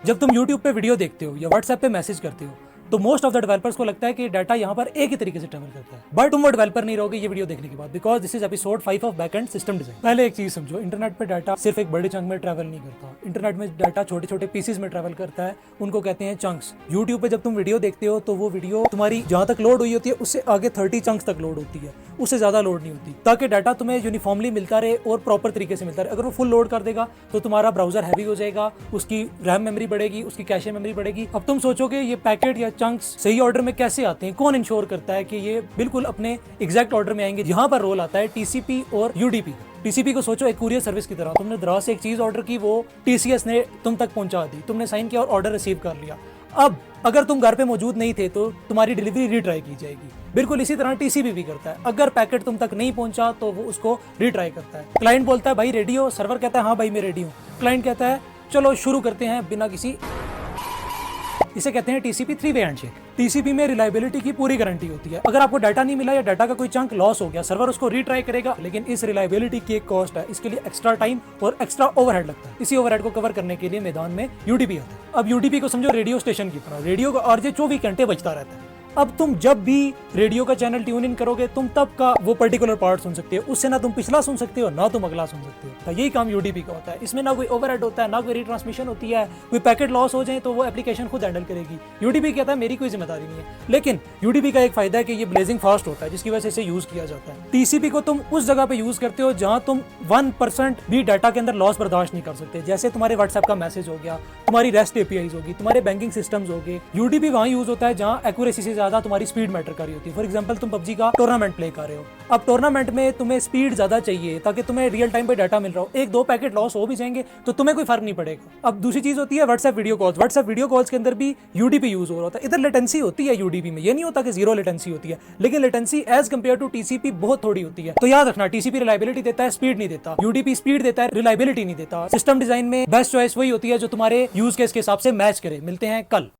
जब तुम YouTube पे वीडियो देखते हो या WhatsApp पे मैसेज करते हो तो मोस्ट ऑफ द डेवलपर्स को लगता है कि डाटा यहाँ पर एक ही तरीके से ट्रेवल करता है, बट तुम वो डेवलपर नहीं रहोगे ये वीडियो देखने के बाद, because this is episode 5 of backend system design. पहले एक चीज समझो, इंटरनेट पे डाटा सिर्फ एक बड़े चंक में ट्रैवल नहीं करता, इंटरनेट में डाटा छोटे छोटे पीसेस में ट्रैवल करता है, उनको कहते हैं चंक्स। यूट्यूब पे जब तुम वीडियो देखते हो तो वो वीडियो तुम्हारी जहां तक लोड हुई होती है उससे आगे 30 चंक्स तक लोड होती है, उससे ज्यादा लोड नहीं होती, ताकि डाटा तुम्हें यूनिफॉर्मली मिलता रहे और प्रॉपर तरीके से मिलता रहे। अगर वो फुल लोड कर देगा तो तुम्हारा ब्राउजर हैवी हो जाएगा, उसकी रैम मेमोरी बढ़ेगी, उसकी कैशे मेमोरी बढ़ेगी। अब तुम सोचोगे ये पैकेट या चंक्स सही ऑर्डर में कैसे आते हैं, कौन इंश्योर करता है कि ये बिल्कुल अपने एग्जैक्ट ऑर्डर में आएंगे। यहाँ पर रोल आता है टीसीपी और यूडीपी। टीसीपी को सोचो एक कुरियर सर्विस की तरह, तुमने दराज से एक चीज ऑर्डर की, वो टीसीएस ने तुम तक पहुंचा दी, तुमने साइन किया और ऑर्डर रिसीव कर लिया। अब अगर तुम घर पे मौजूद नहीं थे तो तुम्हारी डिलीवरी रीट्राई की जाएगी। बिल्कुल इसी तरह टीसीपी भी करता है, अगर पैकेट तुम तक नहीं पहुंचा तो वो उसको रीट्राई करता है। क्लाइंट बोलता है भाई रेडी हो, सर्वर कहता है हाँ भाई मैं रेडी हूँ, क्लाइंट कहता है चलो शुरू करते हैं बिना किसी, इसे कहते हैं टीसीपी 3-वे हैंडशेक। टीसीपी में रिलायबिलिटी की पूरी गारंटी होती है। अगर आपको डाटा नहीं मिला या डाटा का कोई चंक लॉस हो गया, सर्वर उसको रीट्राई करेगा, लेकिन इस रिलायबिलिटी की एक कॉस्ट है, इसके लिए एक्स्ट्रा टाइम और एक्स्ट्रा ओवरहेड लगता है। इसी ओवरहेड को कवर करने के लिए मैदान में यूडीपी आता है। अब यूडीपी को समझो रेडियो स्टेशन की तरह, रेडियो का आरजे 24 घंटे बजता रहता है। अब तुम जब भी रेडियो का चैनल ट्यून इन करोगे तुम तब का वो पर्टिकुलर पार्ट सुन सकते हो, उससे ना तुम पिछला सुन सकते हो ना तुम अगला सुन सकते हो। तो यही काम यूडीपी का होता है। इसमें ना कोई ओवरहेड होता है, ना कोई रिट्रांसमिशन होती है, कोई पैकेट लॉस हो जाए तो वो एप्लीकेशन खुद हैंडल करेगी। यूडीपी कहता है मेरी कोई जिम्मेदारी नहीं है। लेकिन यूडीपी का एक फायदा है कि ये ब्लेजिंग फास्ट होता है, जिसकी वजह से इसे यूज किया जाता है। टीसीपी को तुम उस जगह पे यूज करते हो जहां तुम 1% भी डाटा के अंदर लॉस बर्दाश्त नहीं कर सकते, जैसे तुम्हारे व्हाट्सएप का मैसेज हो गया, तुम्हारी रेस्ट एपीआईज होगी, तुम्हारे बैंकिंग सिस्टम्स हो गए। यूडीपी वहां यूज होता है जहां एक्यूरेसी से ज्यादा तुम्हारी स्पीड मैटर कर रही होती है। फॉर एग्जांपल तुम पबजी का टूर्नामेंट प्ले कर रहे हो, अब टूर्नामेंट में तुम्हें स्पीड ज्यादा चाहिए ताकि तुम्हें रियल टाइम पे डाटा मिल रहा हो, एक दो पैकेट लॉस हो भी जाएंगे तो तुम्हें कोई फर्क नहीं पड़ेगा। अब दूसरी चीज होती है WhatsApp video calls. WhatsApp video calls के अंदर भी यूडीपी यूज हो रहा होता है। इधर लेटेंसी होती है यूडीपी में, ये नहीं होता कि जीरो लेटेंसी होती है, लेकिन latency as compare to TCP बहुत थोड़ी होती है। तो याद रखना, टीसीपी रिलायबिलिटी देता है, स्पीड नहीं देता। यूडीपी स्पीड देता है, रिलायबिलिटी नहीं देता। सिस्टम डिजाइन में बेस्ट चॉइस वही होती है जो तुम्हारे यूज केस के हिसाब से मैच करे। मिलते हैं कल।